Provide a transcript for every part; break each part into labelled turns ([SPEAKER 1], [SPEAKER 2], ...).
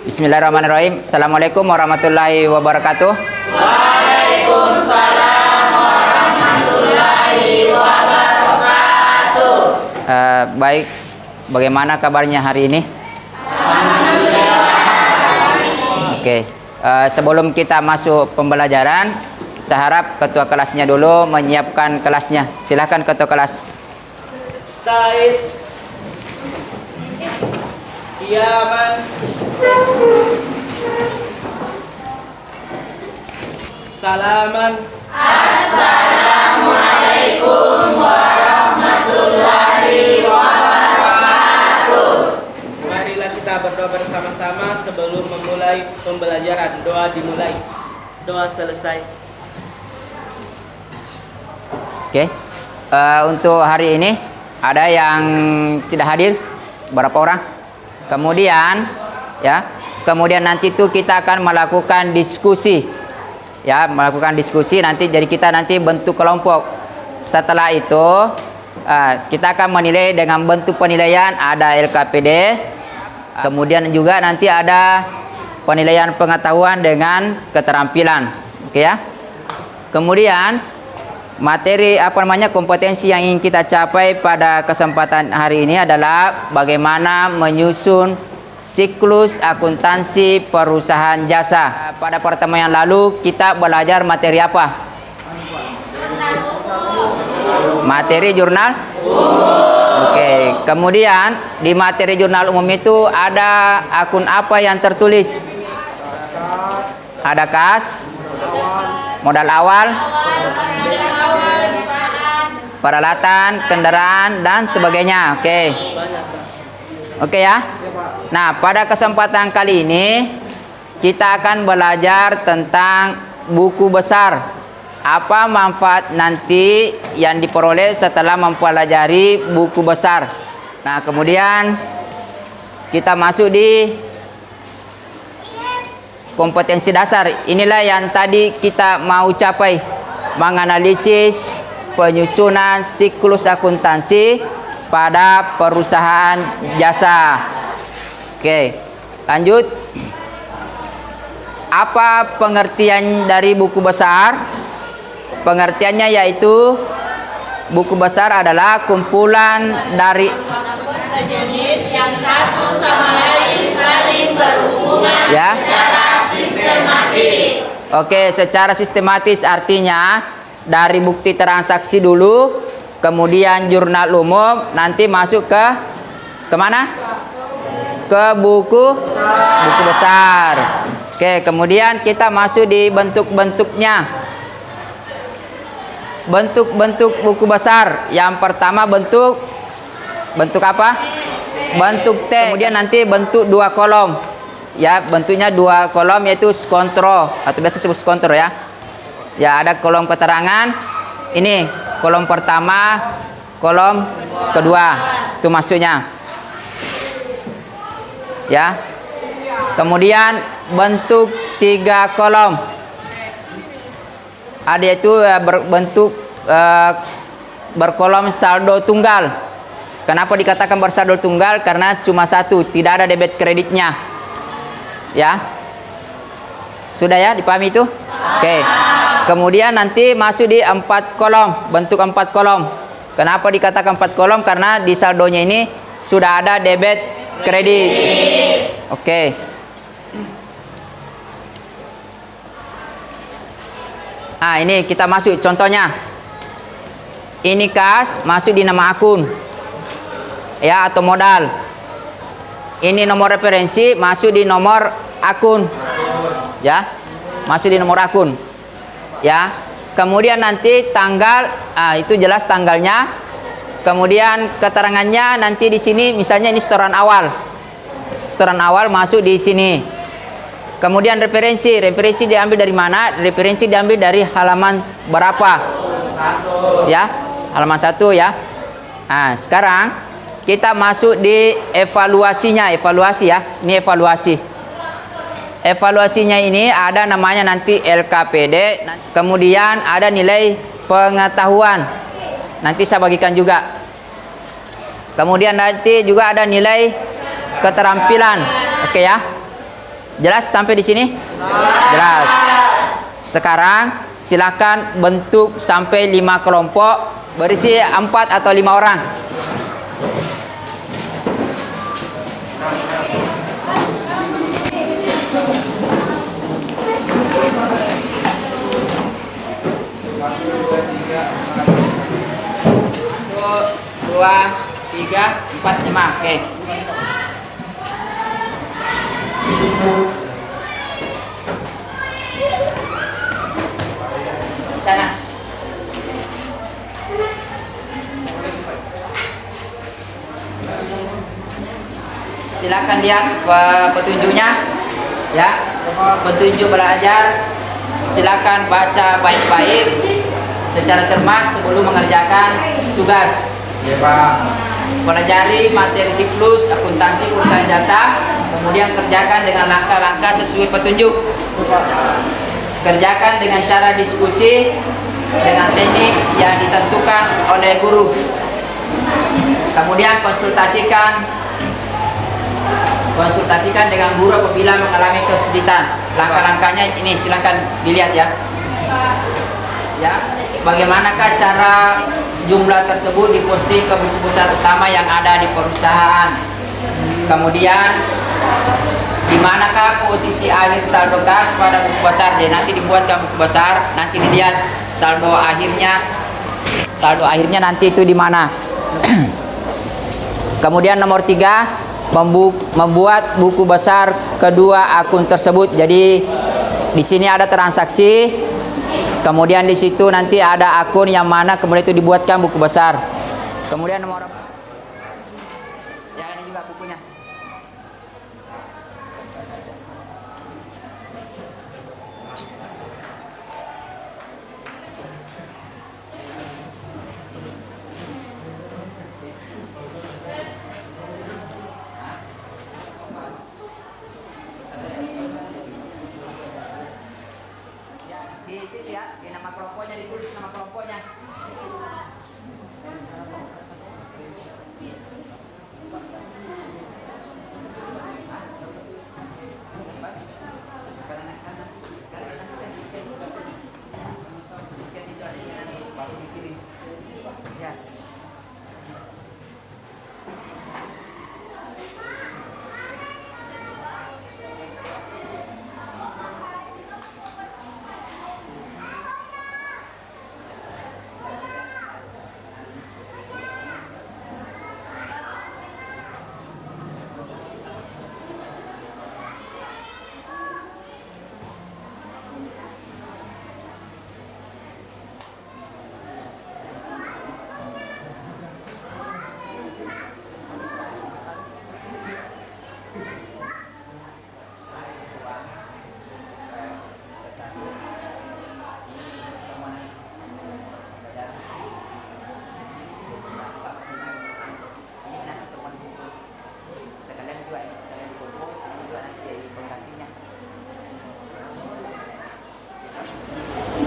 [SPEAKER 1] Bismillahirrahmanirrahim. Assalamualaikum warahmatullahi wabarakatuh.
[SPEAKER 2] Waalaikumsalam warahmatullahi wabarakatuh.
[SPEAKER 1] Baik, bagaimana kabarnya hari ini? Oke. Sebelum kita masuk pembelajaran, saya harap ketua kelasnya dulu menyiapkan kelasnya. Silakan ketua kelas.
[SPEAKER 2] Start. Diaman. Salaman. Assalamualaikum warahmatullahi wabarakatuh. Marilah kita berdoa bersama-sama sebelum memulai pembelajaran. Doa dimulai, doa selesai.
[SPEAKER 1] Oke. Untuk hari ini ada yang tidak hadir, berapa orang? Kemudian nanti itu kita akan melakukan diskusi. Ya, melakukan diskusi nanti, jadi kita nanti bentuk kelompok. Setelah itu kita akan menilai dengan bentuk penilaian, ada LKPD. Kemudian juga nanti ada penilaian pengetahuan dengan keterampilan. Oke ya. Kemudian materi kompetensi yang ingin kita capai pada kesempatan hari ini adalah bagaimana menyusun siklus akuntansi perusahaan jasa. Pada pertemuan yang lalu kita belajar materi apa? Materi jurnal umum. Oke, kemudian di materi jurnal umum itu ada akun apa yang tertulis? Ada kas, modal awal, peralatan, kendaraan, dan sebagainya. Oke ya. Nah, pada kesempatan kali ini kita akan belajar tentang buku besar. Apa manfaat nanti yang diperoleh setelah mempelajari buku besar. Nah, kemudian kita masuk di kompetensi dasar. Inilah yang tadi kita mau capai, menganalisis penyusunan siklus akuntansi pada perusahaan jasa. Oke, lanjut. Apa pengertian dari buku besar? Pengertiannya yaitu buku besar adalah kumpulan dari
[SPEAKER 3] sejenis yang satu sama lain saling berhubungan secara sistematis.
[SPEAKER 1] Oke, secara sistematis artinya dari bukti transaksi dulu, kemudian jurnal umum, nanti masuk ke kemana? Ke buku besar. Oke, kemudian kita masuk di bentuk-bentuknya. Bentuk-bentuk buku besar. Yang pertama bentuk apa? Bentuk T. Kemudian nanti bentuk dua kolom. Ya, bentuknya dua kolom yaitu skontro atau biasa disebut skontro ya. Ya, ada kolom keterangan. Ini kolom pertama, kolom kedua. Itu masuknya. Ya. Kemudian bentuk tiga kolom. Ada itu berbentuk berkolom saldo tunggal. Kenapa dikatakan bersaldo tunggal? Karena cuma satu, tidak ada debit kreditnya. Ya. Sudah ya, dipahami itu? Oke. Kemudian nanti masuk di 4 kolom, bentuk 4 kolom. Kenapa dikatakan 4 kolom? Karena di saldonya ini sudah ada debit kredit. Oke. Nah, ini kita masuk contohnya. Ini kas masuk di nama akun. Ya, atau modal. Ini nomor referensi masuk di nomor akun. Ya. Masuk di nomor akun. Ya. Kemudian nanti tanggal, itu jelas tanggalnya. Kemudian keterangannya nanti di sini misalnya ini setoran awal. Setoran awal masuk di sini. Kemudian referensi diambil dari mana? Referensi diambil dari halaman berapa? Ya, halaman 1 ya. Nah, sekarang kita masuk di evaluasinya, evaluasi ya. Ini evaluasi. Evaluasinya ini ada namanya nanti LKPD. Kemudian ada nilai pengetahuan. Nanti saya bagikan juga. Kemudian nanti juga ada nilai keterampilan. Oke ya. Jelas sampai di sini? Jelas. Sekarang silakan bentuk sampai 5 kelompok berisi 4 atau 5 orang. Dua, tiga, empat, lima. Oke. Di sana. Silakan lihat petunjuknya, ya. Petunjuk belajar. Silakan baca baik-baik secara cermat sebelum mengerjakan tugas.
[SPEAKER 4] Ya, Pak.
[SPEAKER 1] Pelajari materi siklus akuntansi perusahaan jasa, kemudian kerjakan dengan langkah-langkah sesuai petunjuk. Kerjakan dengan cara diskusi dengan teknik yang ditentukan oleh guru. Kemudian konsultasikan dengan guru apabila mengalami kesulitan. Langkah-langkahnya ini silakan dilihat ya. Ya, bagaimanakah cara jumlah tersebut diposting ke buku besar utama yang ada di perusahaan. Kemudian di manakah posisi akhir saldo kas pada buku besar. Jadi nanti dibuatkan buku besar, nanti dilihat saldo akhirnya nanti itu di mana. Kemudian nomor 3, membuat buku besar kedua akun tersebut. Jadi di sini ada transaksi, kemudian di situ nanti ada akun yang mana kemudian itu dibuatkan buku besar. Kemudian nomor 4, ya ini juga bukunya. Di situ ya, di nama kelompoknya ditulis nama kelompoknya. Ya.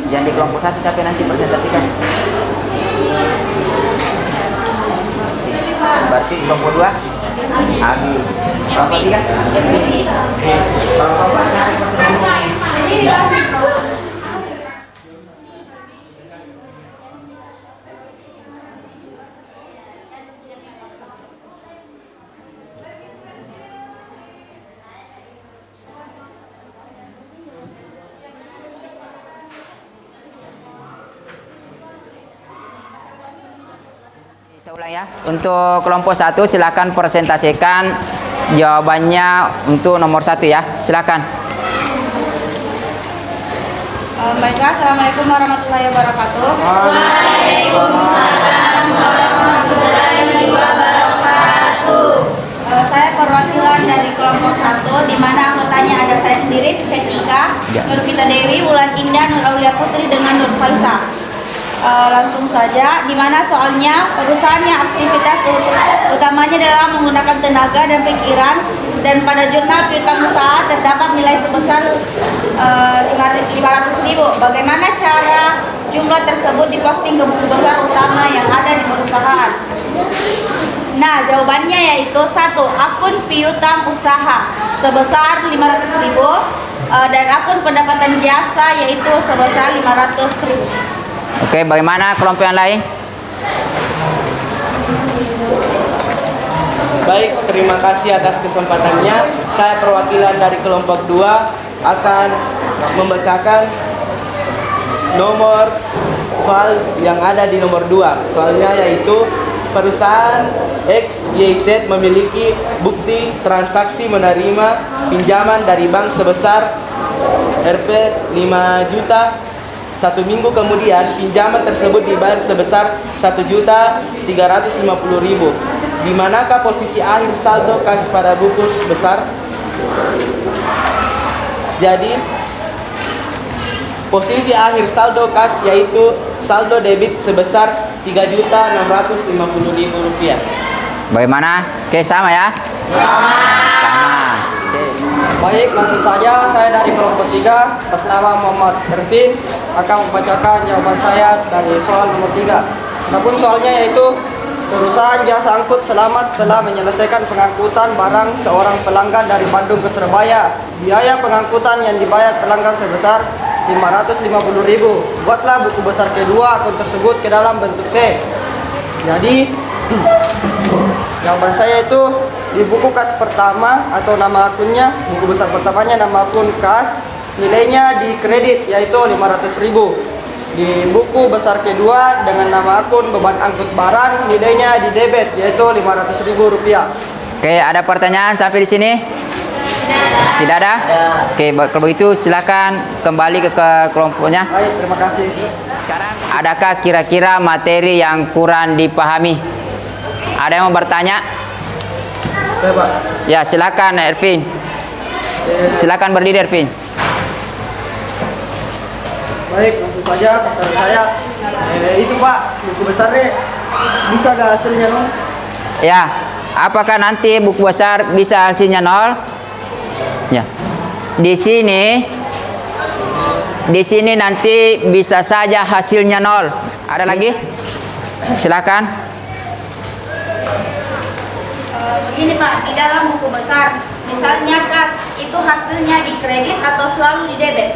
[SPEAKER 1] Jangan di kelompok 1 sampai nanti presentasikan. Berarti kelompok 2 Abi. Kelompok 3 kelompok 4 saya presentasi. Saya ulang ya. Untuk kelompok 1 silakan presentasikan jawabannya untuk nomor 1 ya. Silakan.
[SPEAKER 5] Baiklah, Assalamualaikum warahmatullahi wabarakatuh.
[SPEAKER 3] Waalaikumsalam warahmatullahi wabarakatuh.
[SPEAKER 5] Saya perwakilan dari kelompok 1 di mana anggotanya ada saya sendiri, Fetika,
[SPEAKER 1] Ya.
[SPEAKER 5] Nurpita Dewi, Wulan Indah, Nur Aulia Putri dengan Nur Faisa. Langsung saja, di mana soalnya perusahaannya aktivitas utamanya adalah menggunakan tenaga dan pikiran, dan pada jurnal piutang usaha terdapat nilai sebesar 500.000. Bagaimana cara jumlah tersebut diposting ke buku besar utama yang ada di perusahaan? Nah, jawabannya yaitu 1. Akun piutang usaha sebesar 500.000 dan akun pendapatan jasa yaitu sebesar 500.000.
[SPEAKER 1] Oke, bagaimana kelompok yang lain?
[SPEAKER 2] Baik, terima kasih atas kesempatannya. Saya perwakilan dari kelompok 2 akan membacakan nomor soal yang ada di nomor 2. Soalnya yaitu perusahaan XYZ memiliki bukti transaksi menerima pinjaman dari bank sebesar Rp 5 juta. 1 minggu kemudian pinjaman tersebut dibayar sebesar 1.350.000. Di manakah posisi akhir saldo kas pada buku besar? Jadi posisi akhir saldo kas yaitu saldo debit sebesar Rp3.650.000.
[SPEAKER 1] Bagaimana? Oke, sama ya? Sama. Oke.
[SPEAKER 4] Baik, langsung saja saya dari kelompok 3 atas nama Muhammad Ervin akan membacakan jawaban saya dari soal nomor 3. Adapun soalnya yaitu perusahaan jasa angkut Selamat telah menyelesaikan pengangkutan barang seorang pelanggan dari Bandung ke Surabaya. Biaya pengangkutan yang dibayar pelanggan sebesar Rp550.000. Buatlah buku besar kedua akun tersebut ke dalam bentuk T. Jadi jawaban saya itu di buku kas pertama atau nama akunnya, buku besar pertamanya nama akun kas, nilainya di kredit yaitu 500.000. Di buku besar kedua dengan nama akun beban angkut barang, nilainya di debit yaitu Rp500.000.
[SPEAKER 1] Oke, ada pertanyaan sampai di sini? Tidak ada? Oke, kalau begitu silakan kembali ke kelompoknya.
[SPEAKER 4] Baik, terima kasih.
[SPEAKER 1] Sekarang, adakah kira-kira materi yang kurang dipahami? Ada yang mau bertanya?
[SPEAKER 4] Oke, Pak.
[SPEAKER 1] Ya, silakan Ervin. Silakan berdiri Ervin.
[SPEAKER 4] Baik, langsung saja pertanyaan saya. Itu Pak, buku besarnya bisa gak hasilnya nol?
[SPEAKER 1] Ya, apakah nanti buku besar bisa hasilnya 0? Ya. Di sini nanti bisa saja hasilnya 0. Ada lagi? Silakan.
[SPEAKER 5] Begini Pak, di dalam buku besar, misalnya kas itu hasilnya di kredit atau selalu di debit?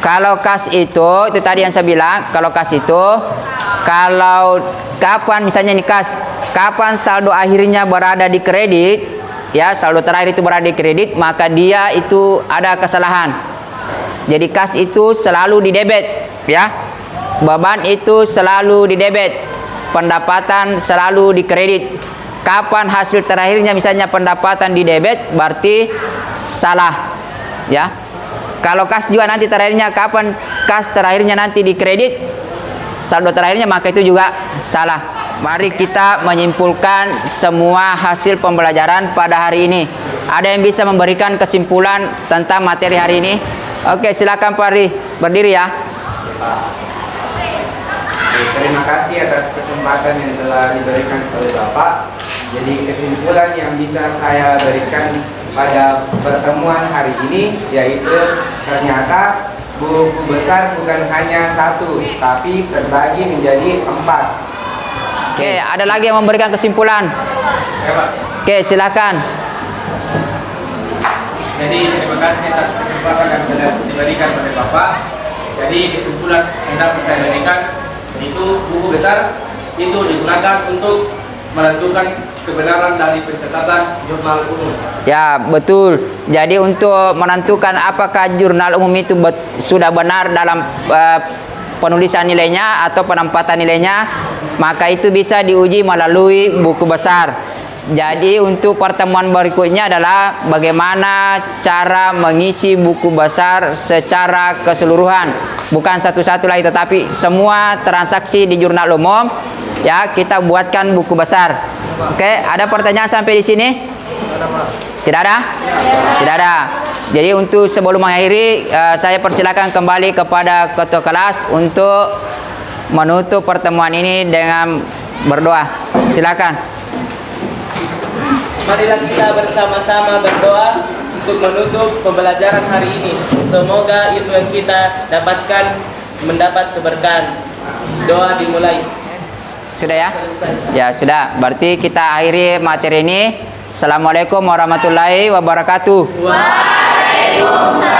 [SPEAKER 1] Kalau kas itu tadi yang saya bilang, kalau kas itu, kalau kapan misalnya ini kas, kapan saldo akhirnya berada di kredit, ya saldo terakhir itu berada di kredit, maka dia itu ada kesalahan. Jadi kas itu selalu di debit, ya. Beban itu selalu di debit, pendapatan selalu di kredit. Kapan hasil terakhirnya misalnya pendapatan di debit, berarti salah, ya. Kalau kas juga nanti terakhirnya kapan kas terakhirnya nanti di kredit, saldo terakhirnya, maka itu juga salah. Mari kita menyimpulkan semua hasil pembelajaran pada hari ini. Ada yang bisa memberikan kesimpulan tentang materi hari ini? Oke, silakan Pak Ari, berdiri ya.
[SPEAKER 6] Terima kasih atas kesempatan yang telah diberikan oleh Bapak. Jadi kesimpulan yang bisa saya berikan pada pertemuan hari ini yaitu ternyata buku besar bukan hanya 1, tapi terbagi menjadi 4.
[SPEAKER 1] Oke, ada lagi yang memberikan kesimpulan?
[SPEAKER 6] Ya, Pak.
[SPEAKER 1] Oke, silakan.
[SPEAKER 6] Jadi terima kasih atas kesempatan yang telah diberikan oleh Bapak. Jadi kesimpulan yang dapat saya berikan itu buku besar itu digunakan untuk menentukan kebenaran dari pencatatan jurnal umum.
[SPEAKER 1] Ya, betul. Jadi untuk menentukan apakah jurnal umum itu sudah benar dalam penulisan nilainya atau penempatan nilainya, maka itu bisa diuji melalui buku besar. Jadi untuk pertemuan berikutnya adalah bagaimana cara mengisi buku besar secara keseluruhan. Bukan satu-satu lagi, tetapi semua transaksi di jurnal umum, ya, kita buatkan buku besar. Oke, ada pertanyaan sampai di sini? Tidak ada? Tidak ada. Jadi untuk sebelum mengakhiri, saya persilakan kembali kepada ketua kelas untuk menutup pertemuan ini dengan berdoa. Silakan.
[SPEAKER 2] Marilah kita bersama-sama berdoa untuk menutup pembelajaran hari ini. Semoga ilmu yang kita dapatkan mendapat keberkahan. Doa dimulai.
[SPEAKER 1] Sudah ya? Ya sudah. Berarti kita akhiri materi ini. Assalamualaikum warahmatullahi wabarakatuh.
[SPEAKER 3] Waalaikumsalam.